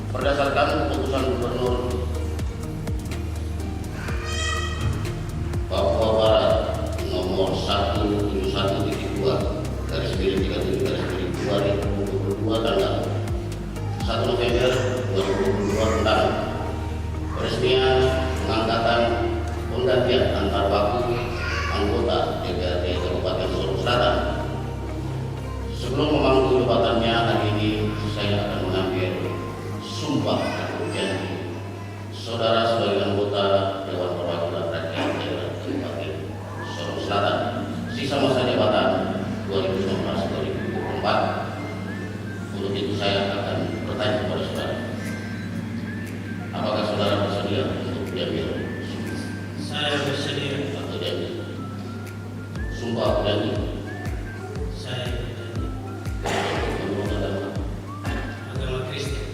Berdasarkan keputusan Gubernur Papua Barat nomor 171.2/37/2022 tanggal 1 November 2022 tentang peresmian pengangkatan penggantian antar waktu anggota DPRD Kabupaten Sorong Selatan. Sebelum memangku jabatannya hari ini, saya akan mengambil sumpah dan berjanji saudara sebagai anggota Dewan Perwakilan Rakyat Daerah Kabupaten Sorong Selatan sisa masa jabatan 2019-2024. Untuk itu saya akan bertanya kepada saudara, apakah saudara bersedia untuk diambil? Saya bersedia. Atau diambil? Sumpah atau janji? Saya berjanji. Menurut agama? Agama Kristen.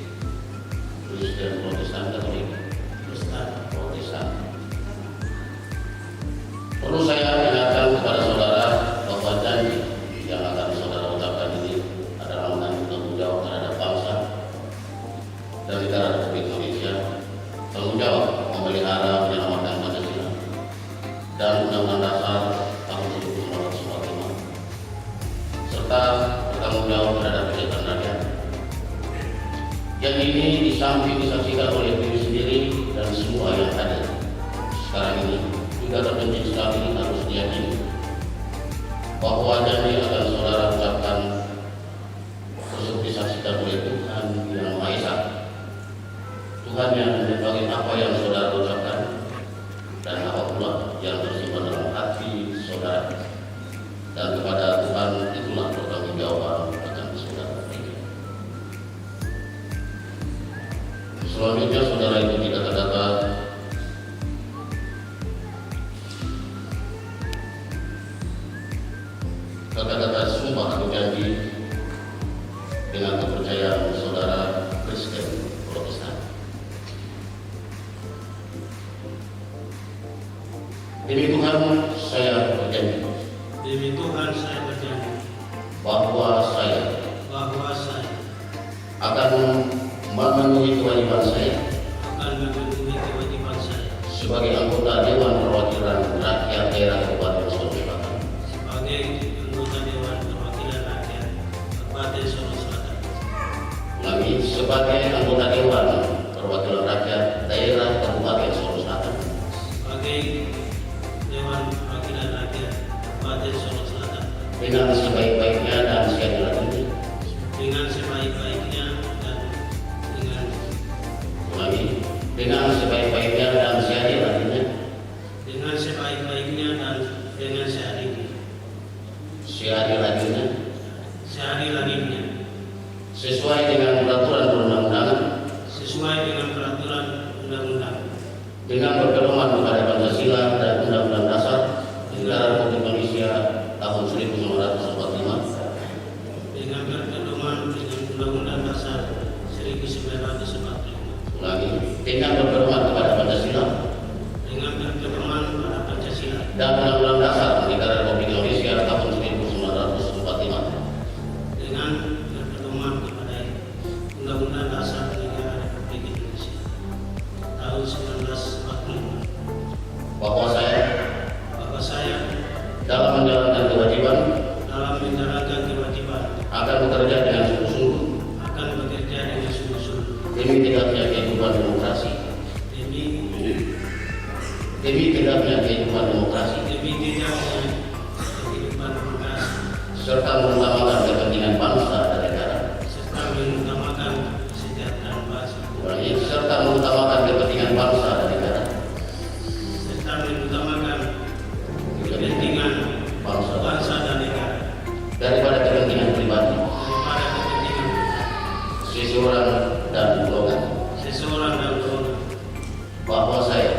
Kristen, Protestan, Katolik? Protestan. Perlu saya ingatkan kepada saudara bahwa janji yang akan saudara ucapkan ini adalah menanggung tanggung jawab terhadap bangsa dan negara Republik Indonesia, tanggung jawab memelihara menyelamatkan Pancasila dan Undang-Undang Dasar tahun 1945, serta bertanggung jawab terhadap kesejahteraan rakyat. Janji ini di samping disaksikan oleh diri sendiri dan semua yang hadir sekarang ini, juga terpenting sekali harus diyakini bahwa janji akan saudara ucapkan tersebut disaksikan oleh Tuhan Yang Maha Esa, Tuhan yang mengetahui apa yang saudara ucapkan dan apa pula yang tersimpan dalam hati saudara, dan kepada Tuhan itulah pertanggungjawaban akan saudara berikan. Selanjutnya saudara itu tidak terdata kata-kata sumpah atau janji dengan kepercayaan saudara Kristen Protestan. Demi Tuhan saya berjanji. Demi Tuhan saya berjanji Bahwa saya akan memenuhi kewajiban saya sebagai anggota Dewan Perwakilan Rakyat Daerah Kabupaten Sorong Selatan. Sebagai anggota Dewan Perwakilan Rakyat Daerah Kabupaten Sorong Selatan. Dengan sebaik-baiknya dan seadil-adilnya. Dengan sebaik-baiknya dan seadil-adilnya. Sesuai dengan peraturan perundang-undangan. Dengan berpedoman kepada Pancasila dan Undang-Undang Dasar Negara Republik Indonesia tahun 1945. dengan berpedoman kepada Pancasila dan Undang-Undang Dasar Negara Republik Indonesia tahun 1945 dengan berpedoman kepada Undang-Undang Dasar Negara Republik Indonesia tahun 1945 bahwa saya dalam menjalankan kewajiban akan bekerja dengan sungguh-sungguh demi tegaknya kehidupan demokrasi serta mengutamakan kepentingan bangsa dan negara serta mengutamakan kepentingan bangsa dan negara daripada kepentingan pribadi seseorang dan golongan, bahwa saya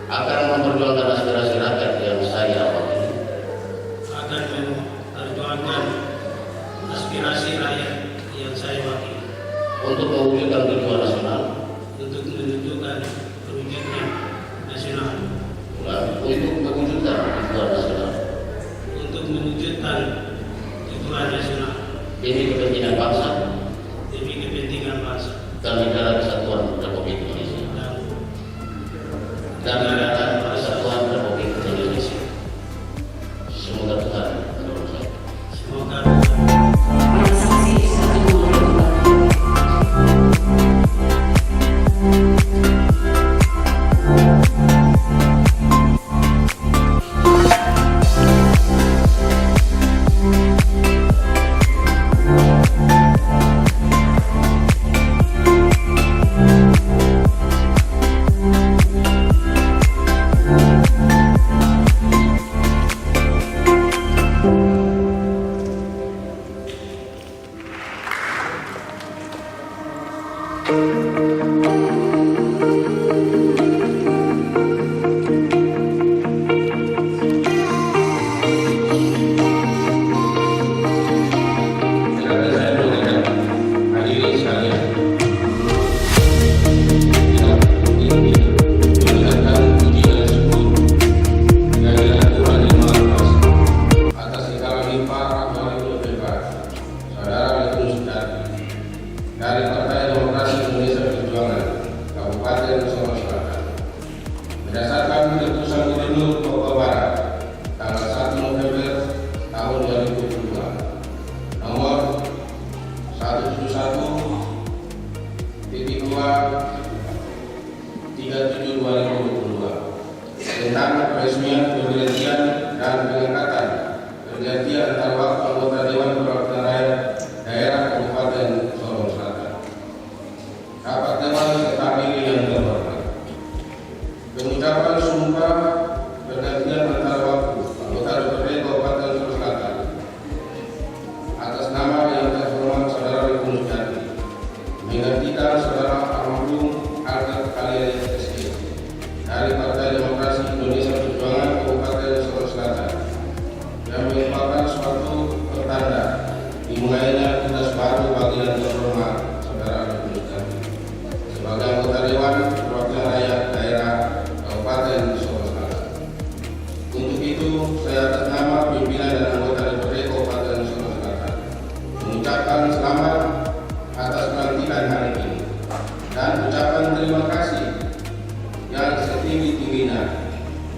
akan memperjuangkan aspirasi rakyat yang saya wakili untuk mewujudkan tujuan nasional demi kepentingan bangsa dan negara kesatuan Republik Indonesia Semoga Tuhan menolong saya. Dari Partai Demokrasi Indonesia Perjuangan Kabupaten Sorong Selatan, berdasarkan keputusan Gubernur Papua Barat tanggal 1 November tahun 2022 nomor 171.2/37/2022 tentang peresmian pemberhentian dan pengangkatan pergantian antar waktu anggota Dewan Perwakilan Rakyat Daerah Kabupaten Sorong Selatan. Rapat Dewan terdiri yang terhormat. Pengucapan sumpah pergantian antar waktu anggota DPRD Kabupaten Sorong Selatan atas nama yang terhormat Saudara Rikun Jati menggantikan Saudara almarhum Albert Kaliari SG dari Partai Demokrasi Indonesia Perjuangan Kabupaten Sorong Selatan yang merupakan suatu pertanda dimulainya tugas baru bagi yang terhormat Saudara Rikun Jati sebagai anggota Dewan Perwakilan Rakyat Daerah Kabupaten Sorong Selatan. Untuk itu, saya atas nama pimpinan dan anggota DPRD Kabupaten Sorong Selatan mengucapkan selamat atas pelantikan hari ini dan ucapan terima kasih yang setinggi-tingginya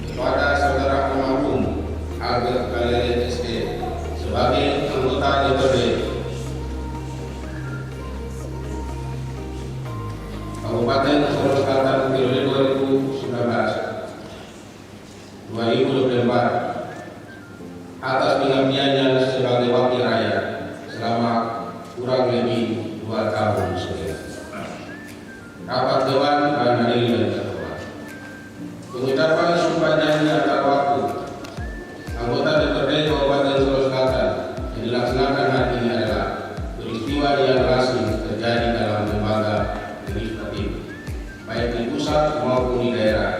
kepada Saudara almarhum Albert Kaliari SG sebagai anggota DPRD Kabupaten Sorong Selatan periode 2019-2024 atas pengabdiannya sebagai wakil rakyat selama kurang lebih 2 tahun setengah. Rapat Dewan dan hadirin yang terhormat. Pengucapan sumpah janji antar waktu anggota DPRD Kabupaten Sorong Selatan yang dilaksanakan hari ini adalah peristiwa yang lazim terjadi dalam lembaga legislatif, baik di pusat maupun di daerah.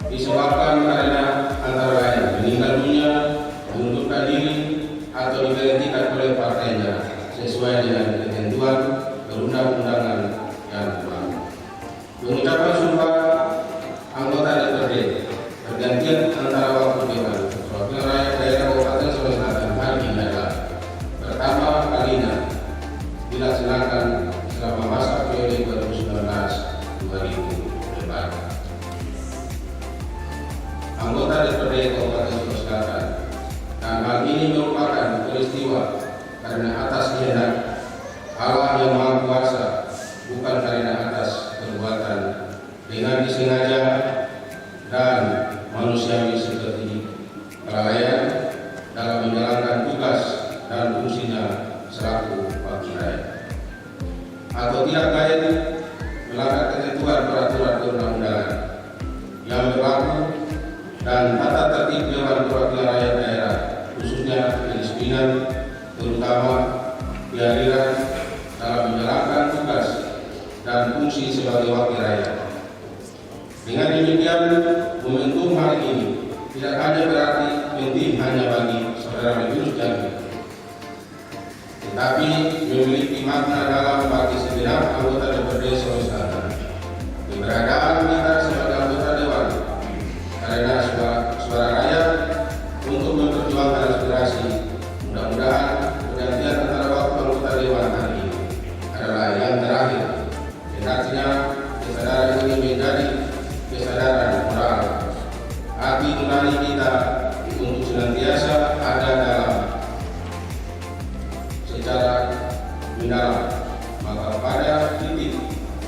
Disebabkan karena antara lain meninggal dunia, mengundurkan diri, atau diberhentikan oleh partainya sesuai dengan ketentuan perundang-undangan ini merupakan peristiwa karena atas kehendak Allah yang Maha Kuasa, bukan karena atas perbuatan dengan disengaja dan manusiawi seperti kelalaian dalam menjalankan tugas dan fungsinya selaku wakil rakyat, atau tidak lain melanggar ketentuan peraturan perundang-undangan yang berlaku dan tata tertib Dewan Perwakilan Rakyat Daerah, khususnya kedisiplinan, terutama kehadiran dalam menjalankan tugas dan fungsi sebagai wakil rakyat. Dengan demikian, momentum hari ini tidak hanya berarti penting hanya bagi saudara Majelis Jami, tetapi memiliki makna dalam bagi segenap anggota DPRD Sulawesi Selatan. Keberadaan kita sebagai anggota Dewan karena suara rakyat untuk memperjuangkan aspirasi. Mudah-mudahan pergantian antara waktu anggota Dewan hari ini adalah yang terakhir. Dan artinya kesadaran ini menjadi kesadaran moral. Hati nurani kita untuk senantiasa ada dalam secara mendalam. Maka pada titik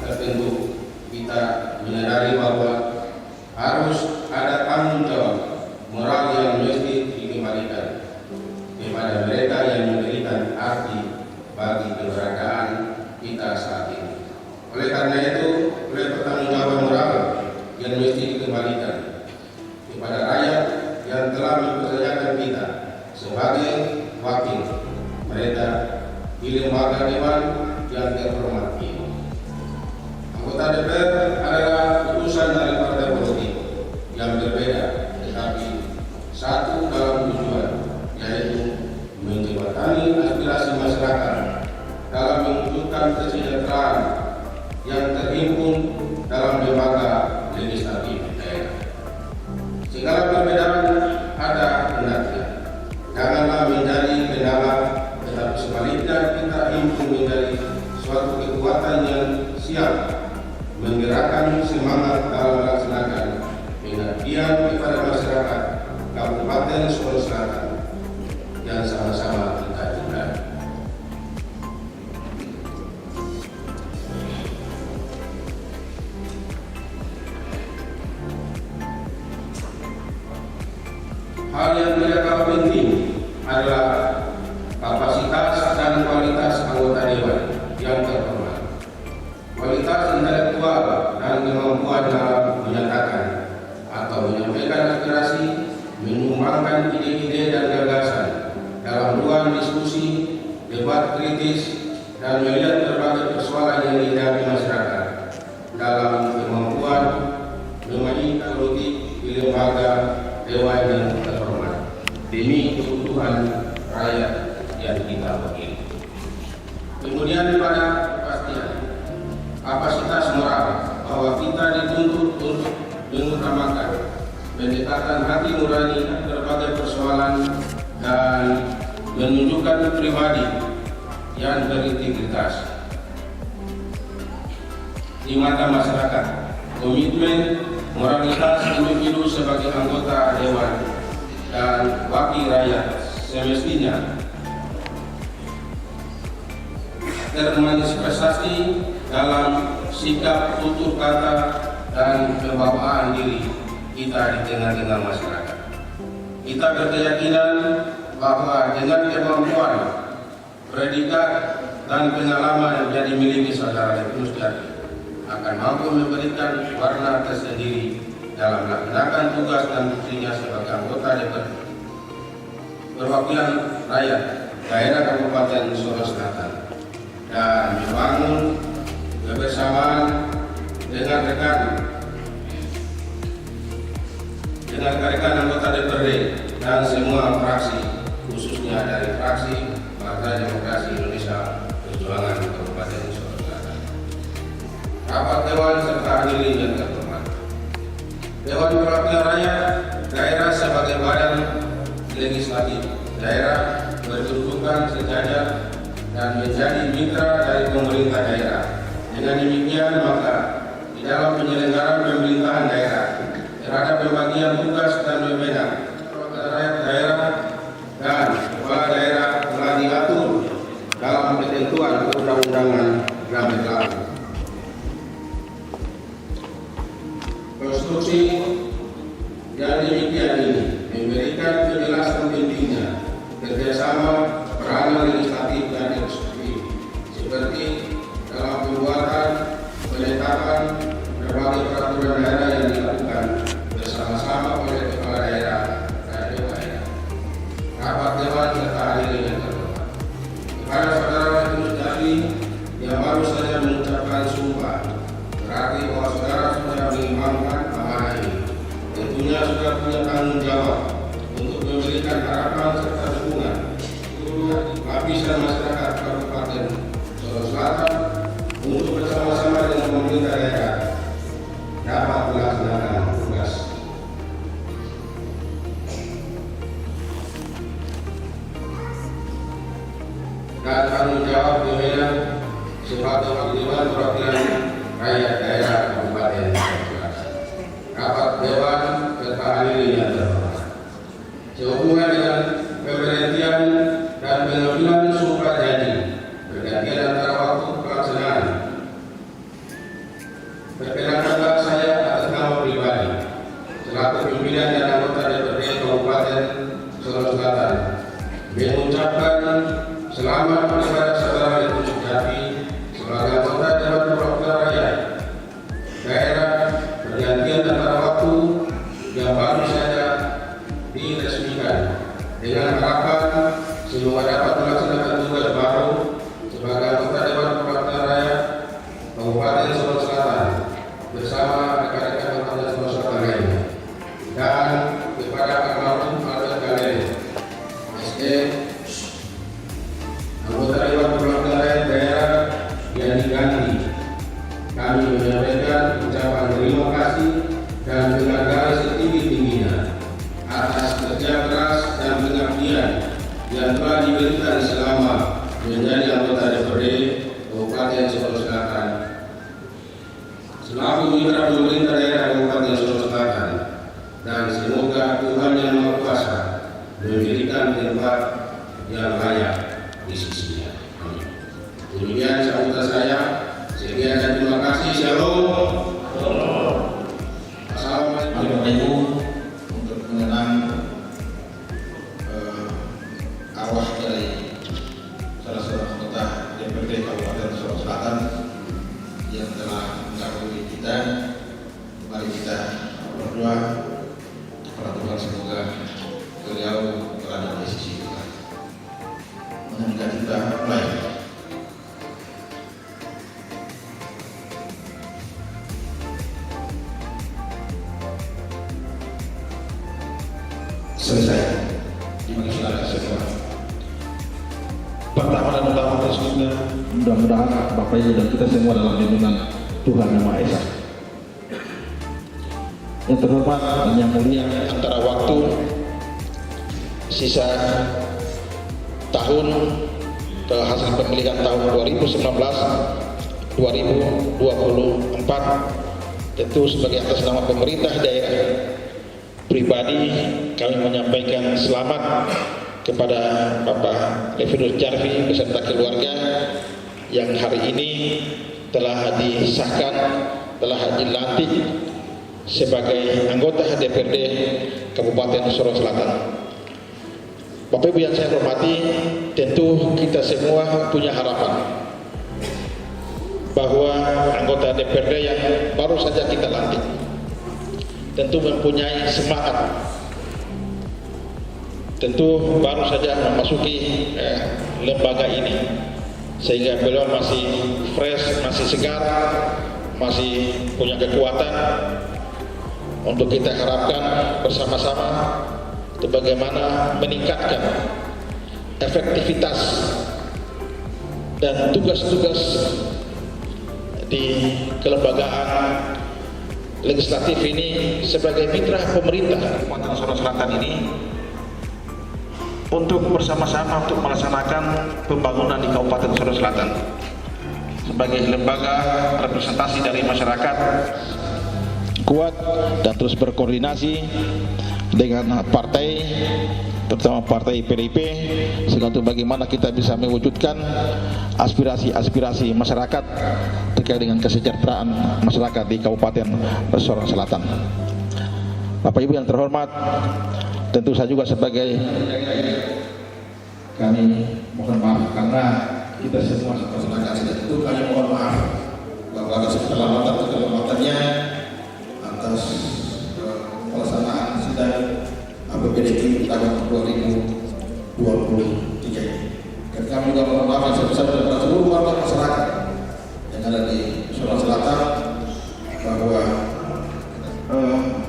tertentu kita menyadari bahwa harus ada tanggung jawab moral yang mesti dikembalikan kepada mereka yang memberikan arti bagi keberadaan kita saat ini. Oleh karena itu, oleh pertanggungjawaban moral yang mesti dikembalikan kepada rakyat yang telah mempercayakan kita sebagai wakil mereka di lembaga dewan yang terhormat ini. Anggota DPR adalah utusan dari partai politik yang berbeda, tetapi satu dalam tujuan, yaitu menjembatani aspirasi masyarakat dalam mewujudkan kesejahteraan yang terhimpun dalam lembaga legislatif daerah. Segala perbedaan ada hendaknya janganlah menjadi kendala, tetapi sebaliknya kita himpun menjadi suatu kekuatan yang siap menggerakkan semangat dalam melaksanakan pengabdian kepada masyarakat Kabupaten Sulawesi Selatan yang sama-sama kita cintai. Hal yang tidak kalah penting adalah kapasitas dan kualitas anggota dewan yang terhormat. Kualitas intelektual dan kemampuan dalam menyatakan atau menyampaikan aspirasi, menyumbangkan ide-ide dan gagasan dalam ruang diskusi, debat kritis, dan melihat berbagai persoalan yang dihadapi masyarakat dalam kemampuan memainkan politik di lembaga dewan yang terhormat demi kebutuhan rakyat yang kita wakili. Kemudian pada kepastian kapasitas moral bahwa kita dituntut untuk mengutamakan pendekatan hati nurani berbagai persoalan dan menunjukkan pribadi yang berintegritas di mata masyarakat. Komitmen moralitas individu sebagai anggota dewan dan wakil rakyat semestinya termanifestasi dalam sikap, tutur kata, dan pembawaan diri kita di tengah-tengah masyarakat. Kita berkeyakinan bahwa dengan kemampuan, predikat, dan pengalaman yang dimiliki saudara Majelis Jami akan mampu memberikan warna tersendiri dalam melaksanakan tugas dan fungsinya sebagai anggota DPR perwakilan rakyat daerah Kabupaten Sulawesi Selatan dan membangun kebersamaan dengan rekan-rekan anggota DPRD dan semua fraksi, khususnya dari fraksi Partai Demokrasi Indonesia Perjuangan Kabupaten Sulawesi Selatan. Rapat Dewan serta hadirin yang terhormat. Dewan Perwakilan Rakyat Daerah sebagai badan legislatif daerah berkedudukan sejajar dan menjadi mitra dari pemerintah daerah. Dengan demikian maka di dalam penyelenggaraan pemerintahan daerah terhadap pembagian tugas dan wewenang perwakilan rakyat daerah dan kerjasama peranan legislatif dan eksekutif seperti dalam pembuatan, penetapan berbagai peraturan daerah yang dilakukan bersama-sama oleh kepala daerah dan dewan daerah. Rapat dewan serta hadirin yang terhormat. Kepada saudara Terus Jarfi yang baru saja mengucapkan sumpah, berarti bahwa saudara sudah mengimankan amanah ini. Tentunya sudah punya tanggung jawab untuk memberikan harapan serta dukungan seluruh lapisan masyarakat Kabupaten Sorong Selatan untuk bersama-sama dengan pemerintah daerah dapat melaksanakan tugas. Dan tanggung jawab Dewan sebagai Dewan Perwakilan Rakyat Daerah Kabupaten Sorong Selatan. Rapat Dewan serta hadirin yang terhormat. Sehubungan dengan pemberhentian dan pengambilan sumpah janji bergantian antara waktu pelaksanaan, perkenankanlah saya atas nama pribadi selaku pimpinan dan anggota DPRD Kabupaten Sorong Selatan mengucapkan selamat kepada saudara Terus Jarfi sebagai anggota Dewan Perwakilan Rakyat Daerah pergantian antara waktu yang baru saja diresmikan, dengan harapan semoga dapat melaksanakan tugas baru sebagai anggota Dewan Perwakilan Rakyat Kabupaten Sorong Selatan bersama rekan-rekan anggota Sorong Selatan lainnya. Dan kepada almarhum Albert Galere, SD, anggota Dewan Perwakilan Rakyat Daerah yang diganti, kami menyampaikan ucapan terima kasih dan penghargaan setinggi-tingginya atas kerja keras dan pengabdian yang telah diberikan selama menjadi anggota DPRD Kabupaten Sorong Selatan selaku mitra pemerintah daerah Kabupaten Sorong Selatan, dan semoga Tuhan Yang Maha Kuasa memberikan tempat yang layak di sisinya. Amin. Demikian sambutan saya. Sekian dan terima kasih. Shalom. Assalamualaikum. Untuk mengenang arwah dari salah seorang anggota DPRD Kabupaten Sorong Selatan yang telah mendahului kita, mari kita berdoa kepada Tuhan semoga beliau berada di sisi kita. Mengenai kita mulai. Selesai. Dimana saudara semua. Pertama dan utama tersebutnya, mudah-mudahan Bapak Ibu dan kita semua dalam lindungan Tuhan Yang Maha Esa. Yang terhormat dan yang mulia, antara waktu sisa tahun ke hasil pemilihan tahun 2019-2024 tentu sebagai atas nama pemerintah daerah pribadi kami menyampaikan selamat kepada Bapak Terus Jarfi beserta keluarga yang hari ini telah disahkan, telah dilantik sebagai anggota DPRD Kabupaten Sorong Selatan. Bapak Ibu yang saya hormati, tentu kita semua punya harapan bahwa anggota DPRD yang baru saja kita lantik tentu mempunyai semangat, tentu baru saja memasuki lembaga ini, sehingga beliau masih fresh, masih segar, masih punya kekuatan untuk kita harapkan bersama-sama itu bagaimana meningkatkan efektivitas dan tugas-tugas di kelembagaan legislatif ini sebagai mitra pemerintah Kabupaten Sorong Selatan ini untuk bersama-sama untuk melaksanakan pembangunan di Kabupaten Sorong Selatan sebagai lembaga representasi dari masyarakat kuat dan terus berkoordinasi dengan partai, terutama partai PDIP, sehingga untuk bagaimana kita bisa mewujudkan aspirasi-aspirasi masyarakat terkait dengan kesejahteraan masyarakat di Kabupaten Sorong Selatan. Bapak Ibu yang terhormat, tentu saya juga sebagai kami mohon maaf karena kita semua melaksanakan sidang itu. Kami mohon maaf bahwa atas keterlambatan-keterlambatannya atas pelaksanaan sidang APBD tahun 2023 ini. Dan kami juga mohon maaf yang sebesar kepada seluruh warga masyarakat yang ada di Sulawesi Selatan bahwa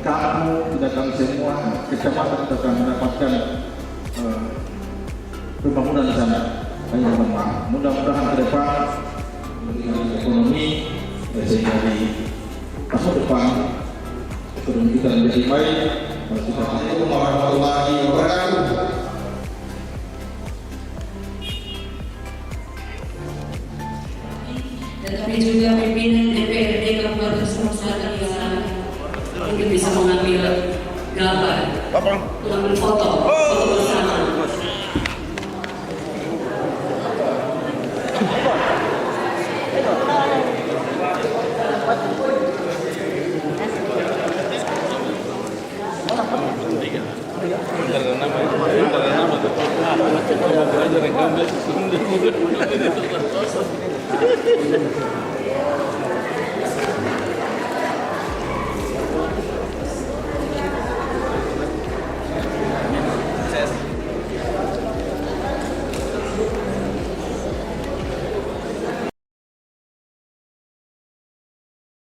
kamu tidak kami semua kecamatan akan mendapatkan pembangunan di sana. Kami mohon maaf. Mudah-mudahan ke depan dengan ekonomi sehingga di tahun depan ekonomi kita menjadi baik. Assalamualaikum warahmatullahi wabarakatuh. Dan kami juga pimpinan DPRD Kabupaten Sulawesi Selatan yang mungkin bisa mengambil gambar, mengambil foto bersama. Nama